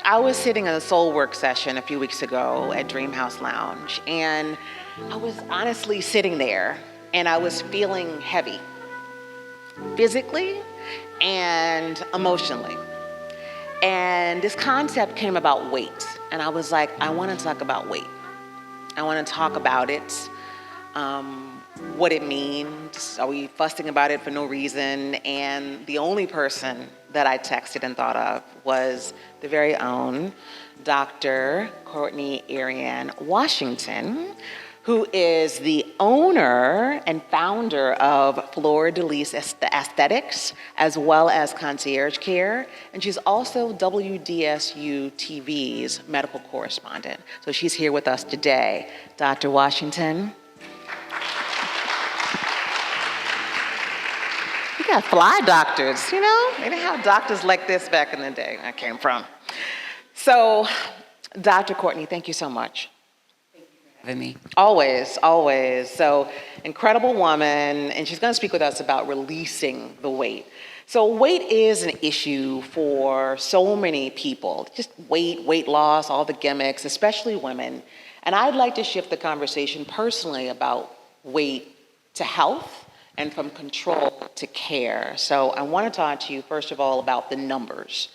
I was sitting in a soul work session a few weeks ago at Dream House Lounge, and I was honestly sitting there and I was feeling heavy, physically and emotionally. And this concept came about weight. And I was like, I want to talk about weight. I want to talk about it, what it means. Are we fussing about it for no reason? And the only person that I texted and thought of was the very own Dr. Courtney Arianne Washington, who is the owner and founder of Fleur-De-Lis Aesthetics, as well as Concierge Care. And she's also WDSU TV's medical correspondent. So she's here with us today. Dr. Washington. We got fly doctors, you know? They didn't have doctors like this back in the day I came from. So, Dr. Courtney, thank you so much. Me. Always, always. So, incredible woman, and she's going to speak with us about releasing the weight. So, weight is an issue for so many people. Just weight loss, all the gimmicks, especially women. And I'd like to shift the conversation personally about weight to health and from control to care. So, I want to talk to you, first of all, about the numbers.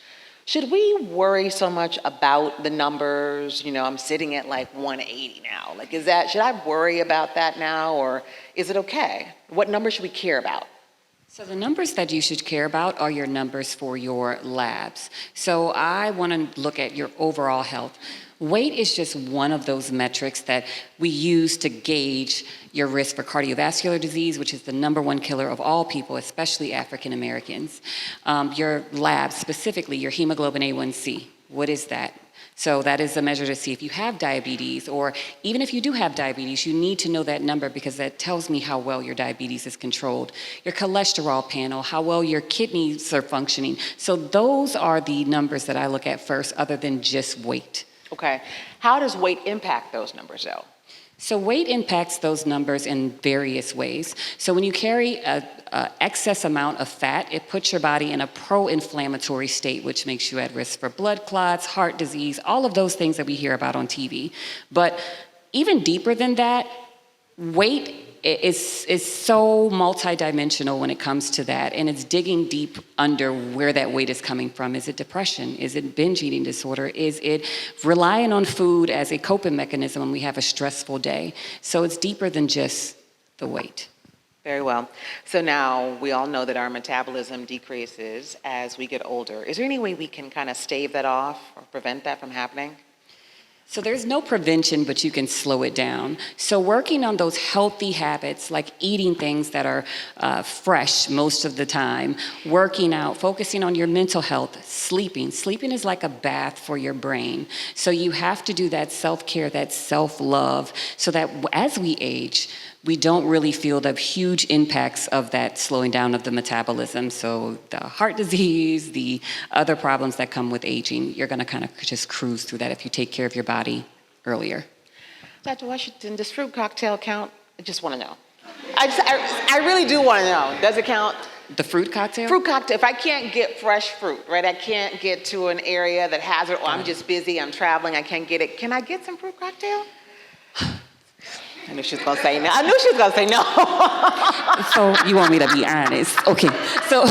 Should we worry so much about the numbers? You know, I'm sitting at like 180 now. Like, should I worry about that now, or is it okay? What numbers should we care about? So the numbers that you should care about are your numbers for your labs. So I want to look at your overall health. Weight is just one of those metrics that we use to gauge your risk for cardiovascular disease, which is the #1 killer of all people, especially African Americans. Your labs, specifically your hemoglobin A1C, what is that? So that is a measure to see if you have diabetes, or even if you do have diabetes, you need to know that number because that tells me how well your diabetes is controlled. Your cholesterol panel, how well your kidneys are functioning. So those are the numbers that I look at first, other than just weight. Okay. How does weight impact those numbers, though? So weight impacts those numbers in various ways. So when you carry an excess amount of fat, it puts your body in a pro-inflammatory state, which makes you at risk for blood clots, heart disease, all of those things that we hear about on TV. But even deeper than that, weight is so multidimensional when it comes to that, and it's digging deep under where that weight is coming from. Is it depression? Is it binge eating disorder? Is it relying on food as a coping mechanism when we have a stressful day? So it's deeper than just the weight. Very well. So now we all know that our metabolism decreases as we get older. Is there any way we can kind of stave that off or prevent that from happening? So there's no prevention, but you can slow it down. So working on those healthy habits, like eating things that are fresh most of the time, working out, focusing on your mental health, sleeping. Sleeping is like a bath for your brain. So you have to do that self-care, that self-love, so that as we age, we don't really feel the huge impacts of that slowing down of the metabolism. So the heart disease, the other problems that come with aging, you're gonna kind of just cruise through that if you take care of your body earlier. Dr. Washington, does fruit cocktail count? I just wanna know. I really do wanna know. Does it count? The fruit cocktail? Fruit cocktail. If I can't get fresh fruit, right? I can't get to an area that has it, or I'm just busy, I'm traveling, I can't get it. Can I get some fruit cocktail? I knew she was gonna say no. I knew she was gonna say no. So you want me to be honest? Okay. So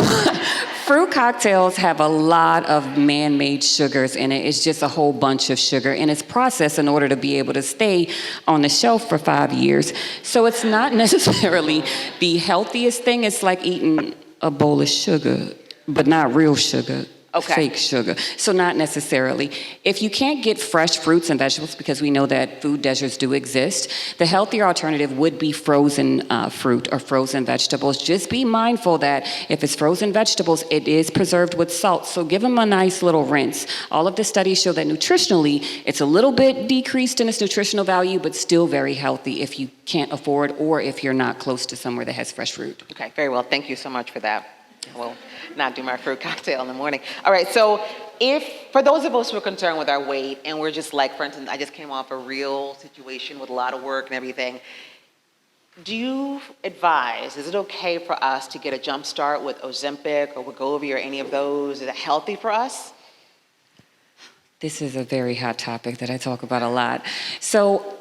fruit cocktails have a lot of man-made sugars in it. It's just a whole bunch of sugar, and it's processed in order to be able to stay on the shelf for 5 years. So it's not necessarily the healthiest thing. It's like eating a bowl of sugar, but not real sugar. Okay. Fake sugar. So not necessarily. If you can't get fresh fruits and vegetables, because we know that food deserts do exist, the healthier alternative would be frozen fruit or frozen vegetables. Just be mindful that if it's frozen vegetables, it is preserved with salt. So give them a nice little rinse. All of the studies show that nutritionally, it's a little bit decreased in its nutritional value, but still very healthy if you can't afford or if you're not close to somewhere that has fresh fruit. Okay, very well. Thank you so much for that. Well, not do my fruit cocktail in the morning. All right, so for those of us who are concerned with our weight, and we're just like, for instance, I just came off a real situation with a lot of work and everything, do you advise, is it okay for us to get a jump start with Ozempic or Wegovy or any of those? Is it healthy for us? This is a very hot topic that I talk about a lot. So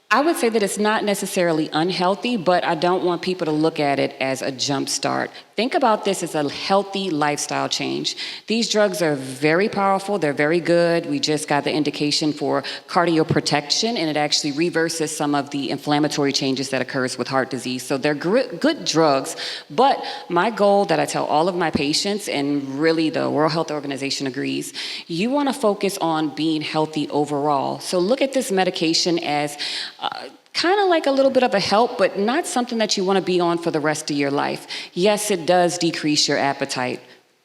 I would say that it's not necessarily unhealthy, but I don't want people to look at it as a jump start. Think about this as a healthy lifestyle change. These drugs are very powerful. They're very good. We just got the indication for cardioprotection, and it actually reverses some of the inflammatory changes that occurs with heart disease. So they're good drugs. But my goal that I tell all of my patients, and really the World Health Organization agrees, you want to focus on being healthy overall. So look at this medication as kind of like a little bit of a help, but not something that you want to be on for the rest of your life. Yes, it does decrease your appetite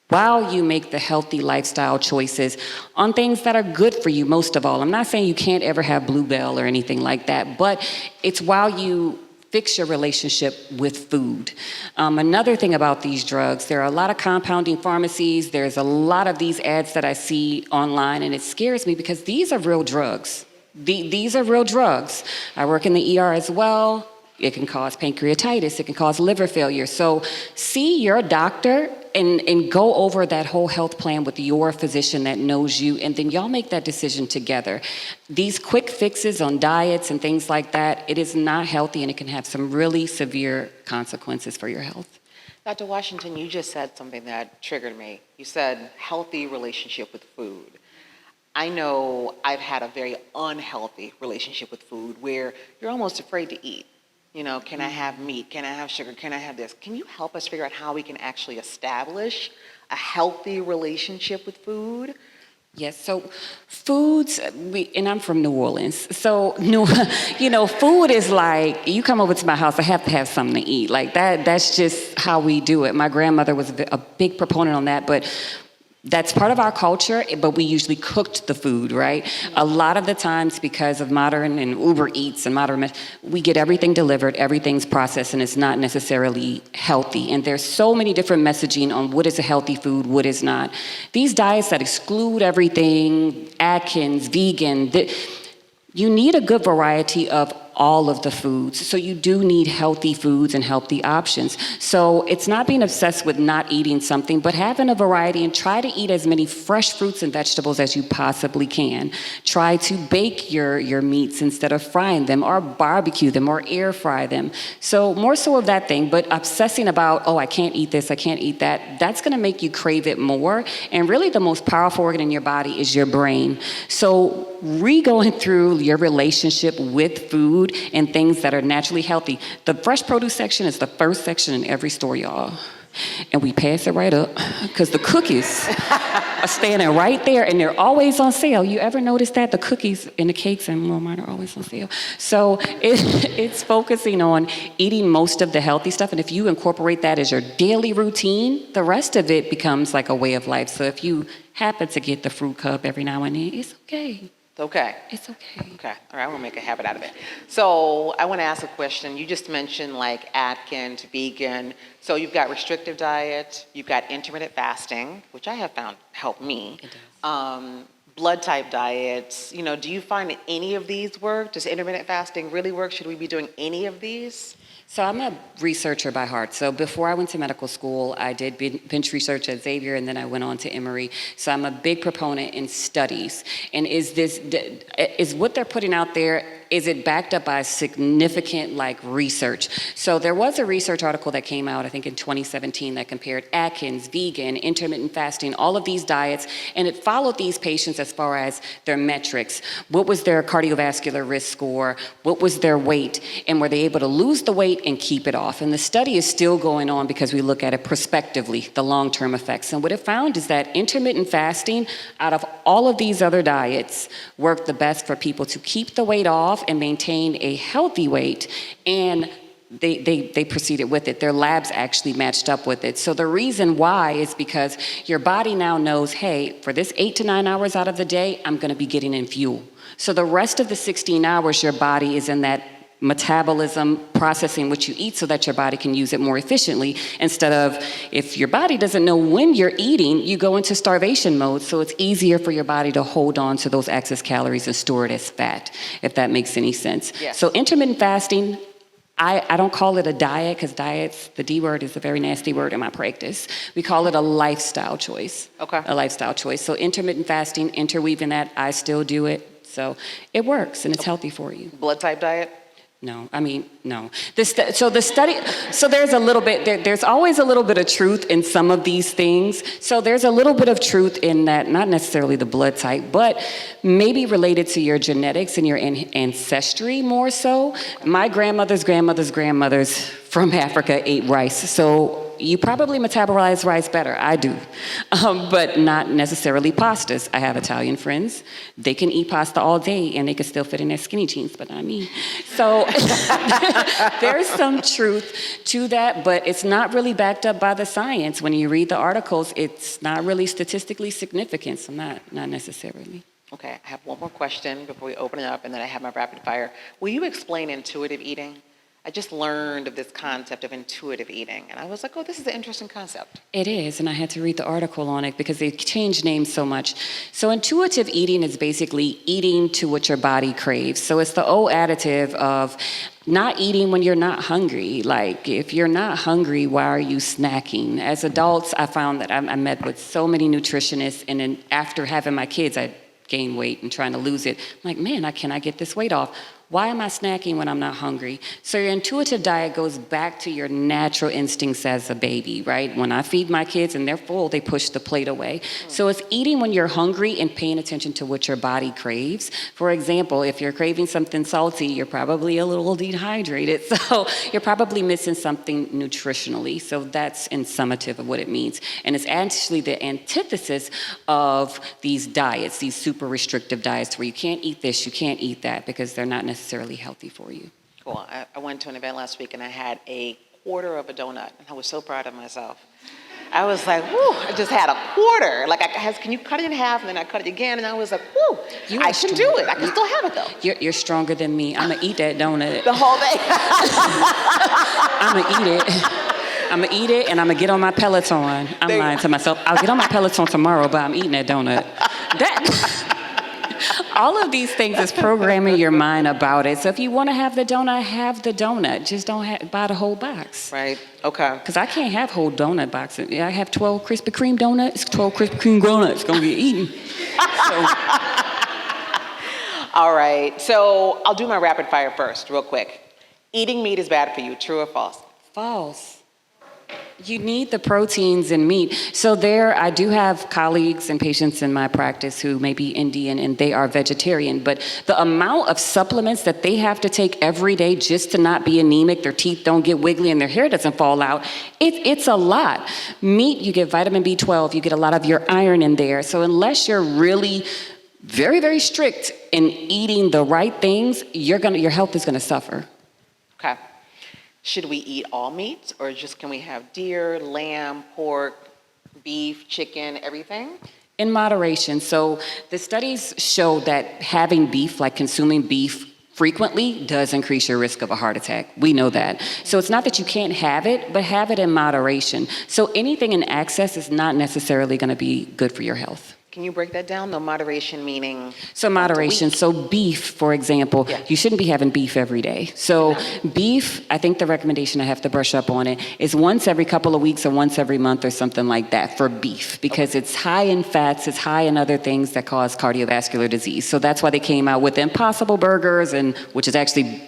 while you make the healthy lifestyle choices on things that are good for you most of all. I'm not saying you can't ever have Bluebell or anything like that, but it's while you fix your relationship with food. Another thing about these drugs, there are a lot of compounding pharmacies. There's a lot of these ads that I see online, and it scares me because these are real drugs. These are real drugs. I work in the ER as well. It can cause pancreatitis. It can cause liver failure. So see your doctor and go over that whole health plan with your physician that knows you, and then y'all make that decision together. These quick fixes on diets and things like that, it is not healthy, and it can have some really severe consequences for your health. Dr. Washington, you just said something that triggered me. You said healthy relationship with food. I know I've had a very unhealthy relationship with food where you're almost afraid to eat. You know, can I have meat? Can I have sugar? Can I have this? Can you help us figure out how we can actually establish a healthy relationship with food? Yes, so foods, and I'm from New Orleans, so food is like, you come over to my house, I have to have something to eat. Like that's just how we do it. My grandmother was a big proponent on that, but that's part of our culture, but we usually cooked the food, right? A lot of the times, because of modern and Uber Eats and we get everything delivered, everything's processed, and it's not necessarily healthy. And there's so many different messaging on what is a healthy food, what is not. These diets that exclude everything, Atkins, vegan, you need a good variety of all of the foods. So you do need healthy foods and healthy options. So it's not being obsessed with not eating something, but having a variety and try to eat as many fresh fruits and vegetables as you possibly can. Try to bake your meats instead of frying them, or barbecue them, or air fry them. So more so of that thing, but obsessing about, oh, I can't eat this, I can't eat that, that's gonna make you crave it more. And really the most powerful organ in your body is your brain. So going through your relationship with food and things that are naturally healthy. The fresh produce section is the first section in every store, y'all. And we pass it right up because the cookies are standing right there and they're always on sale. You ever notice that? The cookies and the cakes in Walmart are always on sale. So it's focusing on eating most of the healthy stuff. And if you incorporate that as your daily routine, the rest of it becomes like a way of life. So if you happen to get the fruit cup every now and then, it's okay. Okay. It's okay. Okay. All right. We'll make a habit out of it. So I want to ask a question. You just mentioned like Atkins, vegan. So you've got restrictive diet. You've got intermittent fasting, which I have found help me. It does. Blood type diets. Do you find that any of these work? Does intermittent fasting really work? Should we be doing any of these? So I'm a researcher by heart. So before I went to medical school, I did bench research at Xavier, and then I went on to Emory. So I'm a big proponent in studies. And is what they're putting out there, is it backed up by significant research? So there was a research article that came out, I think in 2017, that compared Atkins, vegan, intermittent fasting, all of these diets, and it followed these patients as far as their metrics. What was their cardiovascular risk score? What was their weight? And were they able to lose the weight and keep it off? And the study is still going on because we look at it prospectively, the long-term effects. And what it found is that intermittent fasting, out of all of these other diets, worked the best for people to keep the weight off and maintain a healthy weight, and they proceeded with it. Their labs actually matched up with it. So the reason why is because your body now knows, hey, for this 8 to 9 hours out of the day, I'm gonna be getting in fuel. So the rest of the 16 hours, your body is in that metabolism, processing what you eat so that your body can use it more efficiently, instead of, if your body doesn't know when you're eating, you go into starvation mode. So it's easier for your body to hold on to those excess calories and store it as fat, if that makes any sense. Yes. So intermittent fasting, I don't call it a diet because diets, the D word is a very nasty word in my practice. We call it a lifestyle choice. Okay. A lifestyle choice. So intermittent fasting, interweaving that, I still do it. So it works and it's healthy for you. Blood type diet? No, no. So there's a little bit, there's always a little bit of truth in some of these things. So there's a little bit of truth in that, not necessarily the blood type, but maybe related to your genetics and your ancestry more so. My grandmother's from Africa ate rice. So you probably metabolize rice better. I do. But not necessarily pastas. I have Italian friends. They can eat pasta all day and they can still fit in their skinny jeans, but not me. So there's some truth to that, but it's not really backed up by the science. When you read the articles, it's not really statistically significant, so not necessarily. Okay, I have one more question before we open it up, and then I have my rapid fire. Will you explain intuitive eating? I just learned of this concept of intuitive eating, and I was like, oh, this is an interesting concept. It is, and I had to read the article on it because they changed names so much. So intuitive eating is basically eating to what your body craves. So it's the old additive of not eating when you're not hungry. Like, if you're not hungry, why are you snacking? As adults, I found that I met with so many nutritionists, and then after having my kids, I gained weight and trying to lose it. I'm like, man, can I get this weight off? Why am I snacking when I'm not hungry? So your intuitive diet goes back to your natural instincts as a baby, right? When I feed my kids and they're full, they push the plate away. So it's eating when you're hungry and paying attention to what your body craves. For example, if you're craving something salty, you're probably a little dehydrated. So you're probably missing something nutritionally. So that's in summative of what it means. And it's actually the antithesis of these diets, these super restrictive diets where you can't eat this, you can't eat that, because they're not necessarily healthy for you. Cool. I went to an event last week and I had a quarter of a donut, and I was so proud of myself. I was like, whoo, I just had a quarter. Like, can you cut it in half? And then I cut it again, and I was like, whoo, I can do it. I can still have it, though. You're stronger than me. I'm going to eat that donut. The whole thing. I'm going to eat it. I'm going to eat it, and I'm going to get on my Peloton. I'm lying to myself. I'll get on my Peloton tomorrow, but I'm eating that donut. All of these things is programming your mind about it. So if you want to have the donut, have the donut. Just don't buy the whole box. Right. Okay. Because I can't have whole donut boxes. I have 12 Krispy Kreme donuts, 12 Krispy Kreme donuts going to get eaten. All right. So I'll do my rapid fire first, real quick. Eating meat is bad for you. True or false? False. You need the proteins in meat. So I do have colleagues and patients in my practice who may be Indian and they are vegetarian, but the amount of supplements that they have to take every day just to not be anemic, their teeth don't get wiggly and their hair doesn't fall out, it's a lot. Meat, you get vitamin B12, you get a lot of your iron in there. So unless you're really very, very strict in eating the right things, your health is gonna suffer. Okay. Should we eat all meats, or just can we have deer, lamb, pork, beef, chicken, everything? In moderation. So the studies show that having beef, like consuming beef frequently, does increase your risk of a heart attack. We know that. So it's not that you can't have it, but have it in moderation. So anything in excess is not necessarily going to be good for your health. Can you break that down? No, moderation meaning? So moderation. So beef, for example, you shouldn't be having beef every day. So beef, I think the recommendation, I have to brush up on it, is once every couple of weeks or once every month or something like that for beef, because it's high in fats, it's high in other things that cause cardiovascular disease. So that's why they came out with Impossible Burgers, which is actually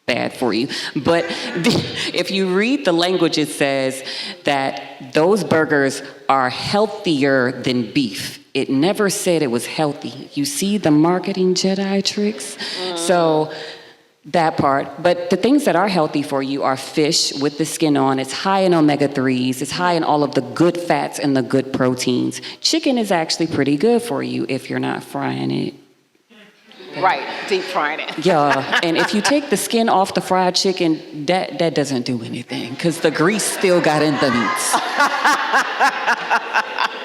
bad for you. But if you read the language, it says that those burgers are healthier than beef. It never said it was healthy. You see the marketing Jedi tricks? So that part. But the things that are healthy for you are fish with the skin on. It's high in omega-3s. It's high in all of the good fats and the good proteins. Chicken is actually pretty good for you if you're not frying it. Right, deep frying it. Yeah, and if you take the skin off the fried chicken, that doesn't do anything because the grease still got in the meats.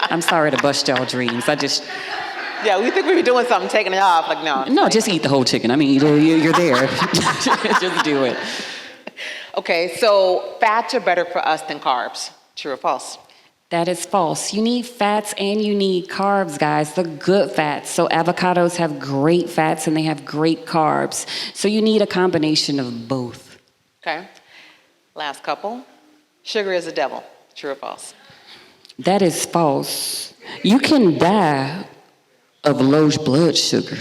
I'm sorry to bust y'all dreams. Yeah, we think we were doing something, taking it off. Like, no. No, just eat the whole chicken. I mean, you're there. Just do it. Okay, so fats are better for us than carbs. True or false? That is false. You need fats and you need carbs, guys, the good fats. So avocados have great fats and they have great carbs. So you need a combination of both. Okay. Last couple. Sugar is the devil. True or false? That is false. You can die of low blood sugar.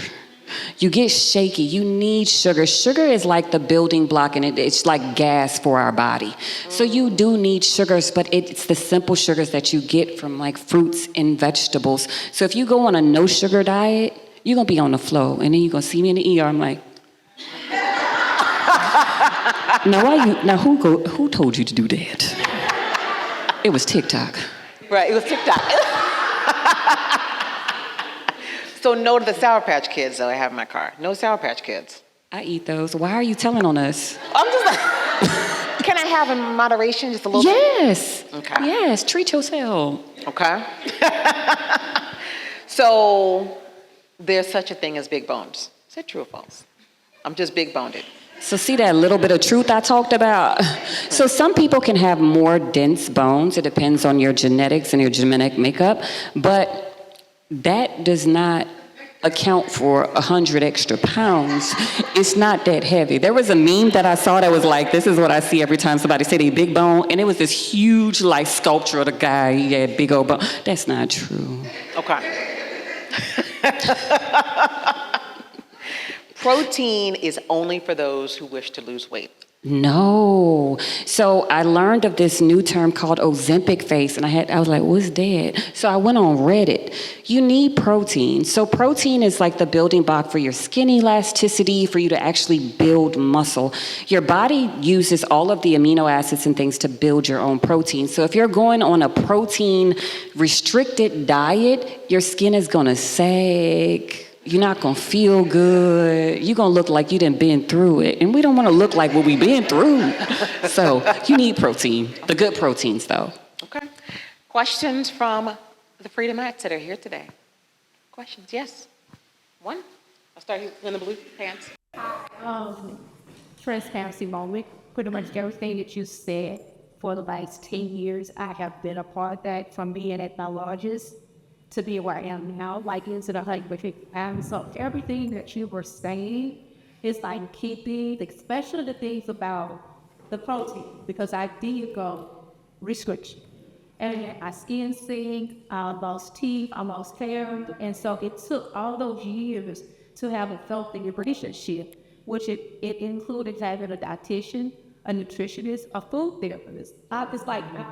You get shaky. You need sugar. Sugar is like the building block, and it's like gas for our body. So you do need sugars, but it's the simple sugars that you get from like fruits and vegetables. So if you go on a no sugar diet, you're going to be on the floor, and then you're going to see me in the ER. I'm like, who told you to do that? It was TikTok. Right, it was TikTok. So no to the Sour Patch Kids, though, I have in my car. No Sour Patch Kids. I eat those. Why are you telling on us? I'm just like, can I have in moderation just a little bit? Yes. Okay. Yes, treat yourself. Okay. So there's such a thing as big bones. Is that true or false? I'm just big boned. So see that little bit of truth I talked about? So some people can have more dense bones. It depends on your genetics and your genetic makeup. But that does not account for 100 extra pounds. It's not that heavy. There was a meme that I saw that was like, this is what I see every time somebody say they big bone. And it was this huge like sculpture of the guy. He had big old bone. That's not true. Okay. Protein is only for those who wish to lose weight. No. So I learned of this new term called Ozempic face, and I was like, what's that? So I went on Reddit. You need protein. So protein is like the building block for your skin elasticity, for you to actually build muscle. Your body uses all of the amino acids and things to build your own protein. So if you're going on a protein restricted diet, your skin is going to sag. You're not going to feel good. You're going to look like you done been through it. And we don't want to look like what we've been through. So you need protein, the good proteins though. Okay. Questions from the Freedom Hats that are here today? Questions? Yes. One. I'll start here in the blue pants. Transparency moment. Pretty much everything that you said for the last 10 years, I have been a part of that, from being at my largest to be where I am now, like into the 150 pounds. So everything that you were saying is like keeping, especially the things about the protein, because I did go restriction. And my skin sink, I lost teeth, I lost hair. And so it took all those years to have a healthy relationship, which it included having a dietitian, a nutritionist, a food therapist. I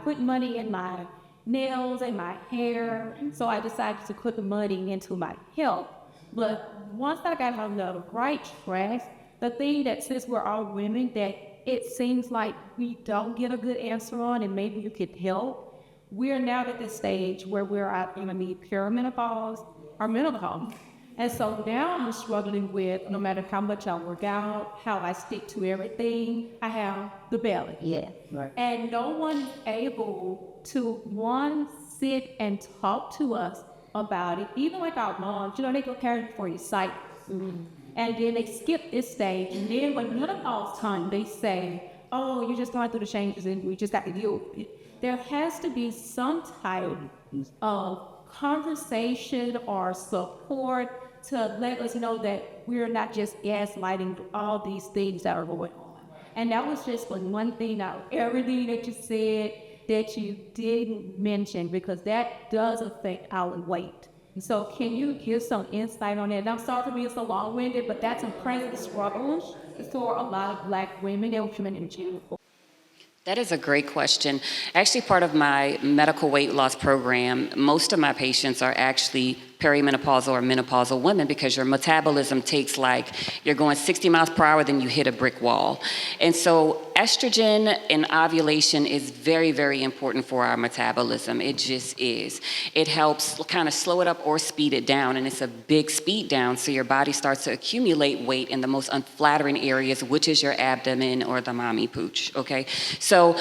put money in my nails and my hair, so I decided to put the money into my health. But once I got on the right track, the thing that, since we're all women, that it seems like we don't get a good answer on, and maybe you could help, we're now at this stage where we're going to need perimenopause or menopause. And so now I'm struggling with, no matter how much I work out, how I stick to everything, I have the belly. Yeah, right. And no one is able to, sit and talk to us about it. Even like our moms, they go carry for your cycles. Mm-hmm. And then they skip this stage. And then when menopause time, they say, oh, you're just going through the changes and we just got to deal with it. There has to be some type of conversation or support to let us know that we're not just gaslighting all these things that are going on. And that was just one thing out of everything that you said that you didn't mention, because that does affect our weight. And so can you give some insight on that? And I'm sorry for being so long-winded, but that's a present struggle for a lot of Black women and women in general. That is a great question. Actually, part of my medical weight loss program, most of my patients are actually perimenopausal or menopausal women, because your metabolism takes you're going 60 miles per hour, then you hit a brick wall. And so estrogen and ovulation is very, very important for our metabolism. It just is. It helps kind of slow it up or speed it down, and it's a big speed down, so your body starts to accumulate weight in the most unflattering areas, which is your abdomen or the mommy pooch, okay? So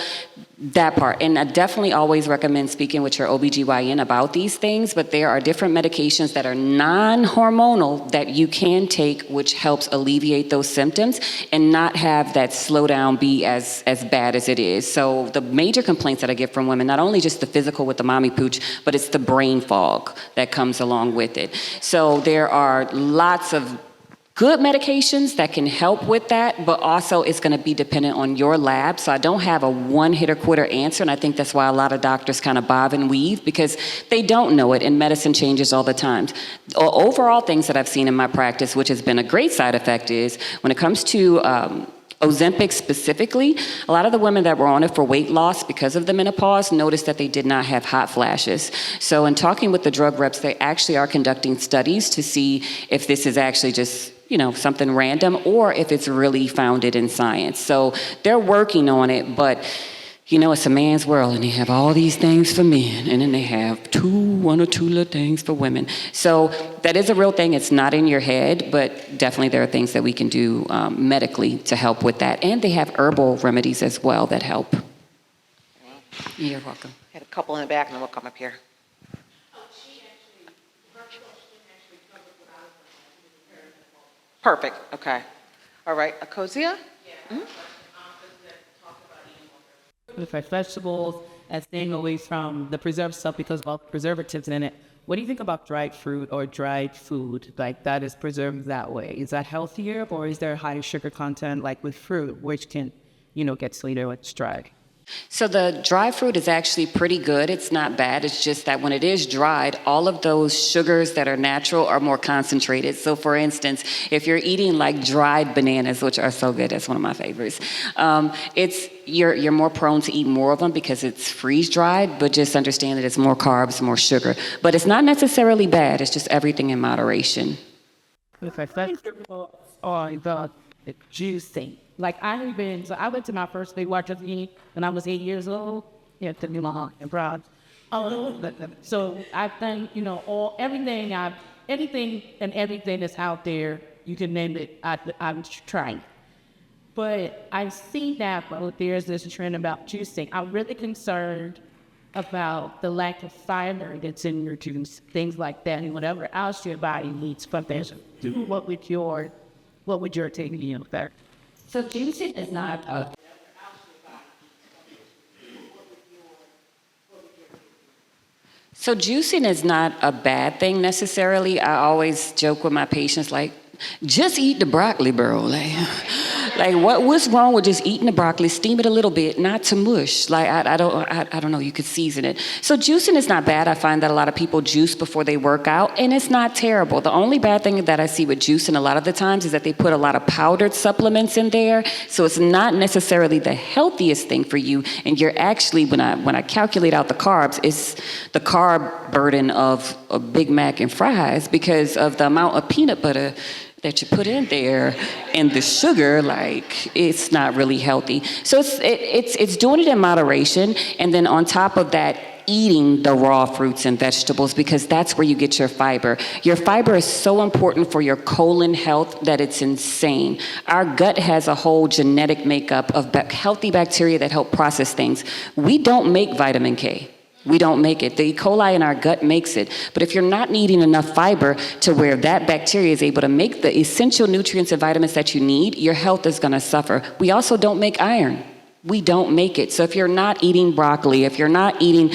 that part. And I definitely always recommend speaking with your OBGYN about these things, but there are different medications that are non-hormonal that you can take, which helps alleviate those symptoms and not have that slowdown be as bad as it is. So the major complaints that I get from women, not only just the physical with the mommy pooch, but it's the brain fog that comes along with it. So there are lots of good medications that can help with that, but also it's going to be dependent on your lab. So I don't have a one-hitter-quitter answer, and I think that's why a lot of doctors kind of bob and weave, because they don't know it, and medicine changes all the time. Overall things that I've seen in my practice, which has been a great side effect, is when it comes to Ozempic specifically, a lot of the women that were on it for weight loss because of the menopause noticed that they did not have hot flashes. So in talking with the drug reps, they actually are conducting studies to see if this is actually just, something random or if it's really founded in science. So they're working on it, but it's a man's world, and they have all these things for men, and then they have one or two little things for women. So that is a real thing. It's not in your head, but definitely there are things that we can do medically to help with that. And they have herbal remedies as well that help. You're welcome. Had a couple in the back, and then we'll come up here. Perfect. Okay. All right. Akosia? Mm-hmm. With our vegetables and staying away from the preserved stuff because of all the preservatives in it. What do you think about dried fruit or dried food like that is preserved that way? Is that healthier, or is there higher sugar content like with fruit, which can, get sweeter when it's dried? So the dry fruit is actually pretty good. It's not bad. It's just that when it is dried, all of those sugars that are natural are more concentrated. So for instance, if you're eating like dried bananas, which are so good, that's one of my favorites, you're more prone to eat more of them because it's freeze dried, but just understand that it's more carbs, more sugar. But it's not necessarily bad. It's just everything in moderation. With our vegetables or the juicing. Like I went to my first big watch eat when I was 8 years old. Yeah, to be long and proud. So I've done, everything and everything that's out there, you can name it, I'm trying. But I've seen that, there's this trend about juicing. I'm really concerned about the lack of fiber that's in your juice, things like that, and whatever else your body needs from this. What would your take be on that? So juicing is not a... So juicing is not a bad thing necessarily. I always joke with my patients, like, just eat the broccoli, bro. Like what's wrong with just eating the broccoli, steam it a little bit, not to mush. Like, I don't know, you could season it. So juicing is not bad. I find that a lot of people juice before they work out, and it's not terrible. The only bad thing that I see with juicing a lot of the times is that they put a lot of powdered supplements in there. So it's not necessarily the healthiest thing for you. And you're actually, when I calculate out the carbs, it's the carb burden of a Big Mac and fries because of the amount of peanut butter that you put in there and the sugar. Like, it's not really healthy. So it's doing it in moderation, and then on top of that, eating the raw fruits and vegetables, because that's where you get your fiber. Your fiber is so important for your colon health that it's insane. Our gut has a whole genetic makeup of healthy bacteria that help process things. We don't make vitamin K. We don't make it. The E. coli in our gut makes it. But if you're not eating enough fiber to where that bacteria is able to make the essential nutrients and vitamins that you need, your health is going to suffer. We also don't make iron. We don't make it. So if you're not eating broccoli, if you're not eating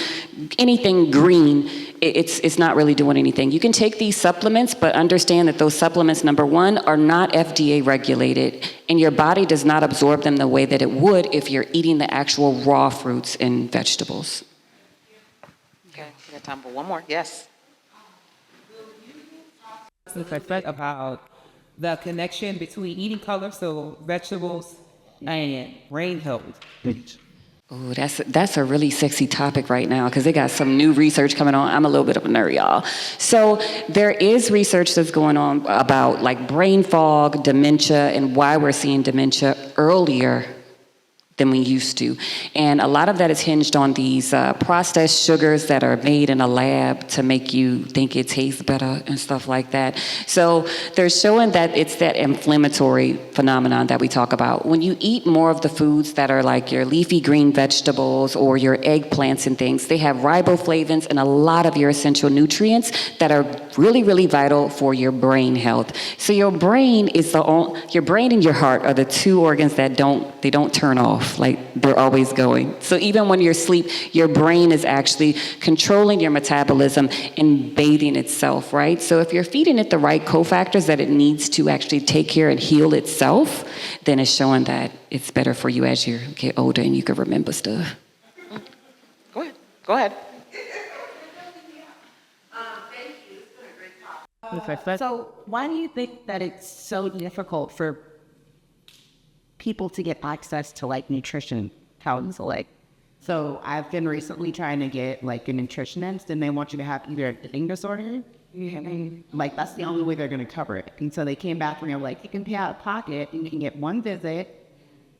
anything green, it's not really doing anything. You can take these supplements, but understand that those supplements, number one, are not FDA regulated, and your body does not absorb them the way that it would if you're eating the actual raw fruits and vegetables. Okay, we got time for one more. Yes. About the connection between eating color, so vegetables, and brain health. Oh, that's a really sexy topic right now because they got some new research coming on. I'm a little bit of a nerd, y'all. So there is research that's going on about like brain fog, dementia, and why we're seeing dementia earlier than we used to. And a lot of that is hinged on these processed sugars that are made in a lab to make you think it tastes better and stuff like that. So they're showing that it's that inflammatory phenomenon that we talk about. When you eat more of the foods that are like your leafy green vegetables or your eggplants and things, they have riboflavins and a lot of your essential nutrients that are really, really vital for your brain health. So your brain and your heart are the two organs that don't turn off. off, like they're always going. So even when you're asleep, your brain is actually controlling your metabolism and bathing itself, right? So if you're feeding it the right cofactors that it needs to actually take care and heal itself, then it's showing that it's better for you as you get older and you can remember stuff. Go ahead. Go ahead. So why do you think that it's so difficult for people to get access to like nutrition counseling? So I've been recently trying to get like a nutritionist, and they want you to have either an eating disorder, like that's the only way they're going to cover it. And so they came back and they're like, you can pay out of pocket and you can get one visit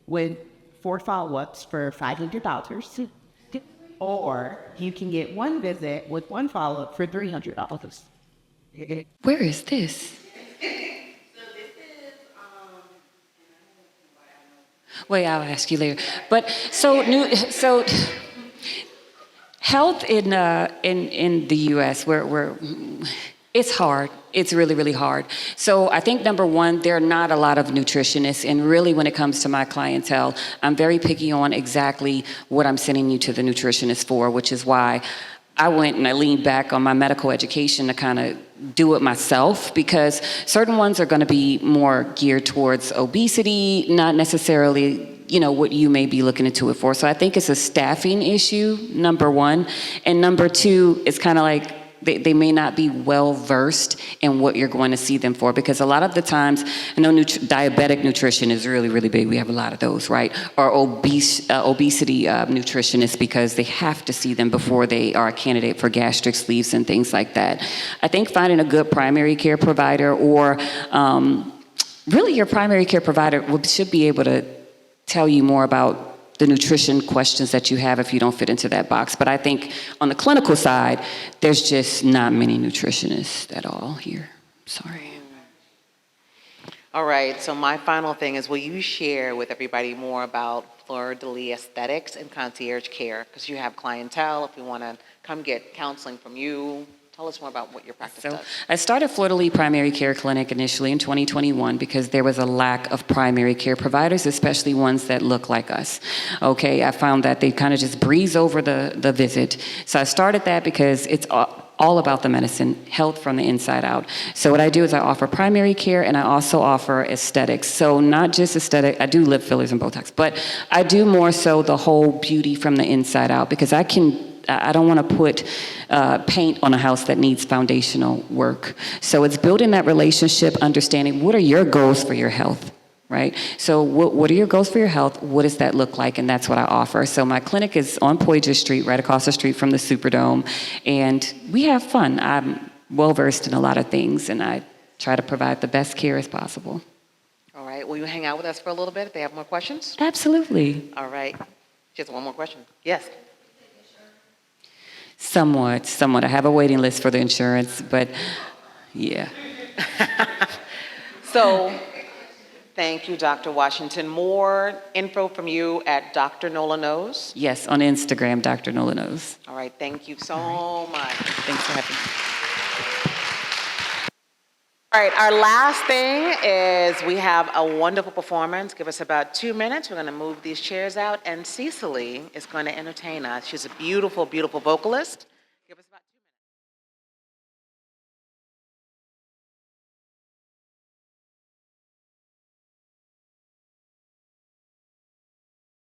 with 4 follow-ups for $500, or you can get one visit with 1 follow-up for $300. Where is this? Wait, I'll ask you later. But so health in the U.S. where it's hard. It's really, really hard. So I think number one, there are not a lot of nutritionists, and really when it comes to my clientele, I'm very picky on exactly what I'm sending you to the nutritionist for, which is why I went and I leaned back on my medical education to kind of do it myself, because certain ones are going to be more geared towards obesity, not necessarily, you know, what you may be looking into it for. So I think it's a staffing issue, number one. And number two, it's kind of like they may not be well versed in what you're going to see them for, because a lot of the times, I know diabetic nutrition is really, really big. We have a lot of those, right? Or obesity nutritionists, because they have to see them before they are a candidate for gastric sleeves and things like that. I think finding a good primary care provider, or really your primary care provider should be able to tell you more about the nutrition questions that you have if you don't fit into that box. But I think on the clinical side, there's just not many nutritionists at all here. Sorry. All right, so my final thing is, will you share with everybody more about Fleur-De-Lis aesthetics and concierge care? Because you have clientele, if we want to come get counseling from you. Tell us more about what your practice does. I started Fleur-De-Lis Primary Care Clinic initially in 2021 because there was a lack of primary care providers, especially ones that look like us. Okay, I found that they kind of just breeze over the visit. So I started that because it's all about the medicine, health from the inside out. So what I do is I offer primary care, and I also offer aesthetics. So not just aesthetic, I do lip fillers and Botox, but I do more so the whole beauty from the inside out, because I don't want to put paint on a house that needs foundational work. So it's building that relationship, understanding what are your goals for your health, right? So what are your goals for your health? What does that look like? And that's what I offer. So my clinic is on Poydras Street, right across the street from the Superdome. And we have fun. I'm well-versed in a lot of things, and I try to provide the best care as possible. All right, will you hang out with us for a little bit if they have more questions? Absolutely. All right, just one more question. Yes. Somewhat. I have a waiting list for the insurance, but yeah. So, thank you, Dr. Washington. More info from you at Dr. Nola Knows? Yes, on Instagram, Dr. Nola Knows. All right, thank you so much. Thanks for having me. All right, our last thing is we have a wonderful performance. Give us about 2 minutes. We're going to move these chairs out, and Cecily is going to entertain us. She's a beautiful, beautiful vocalist.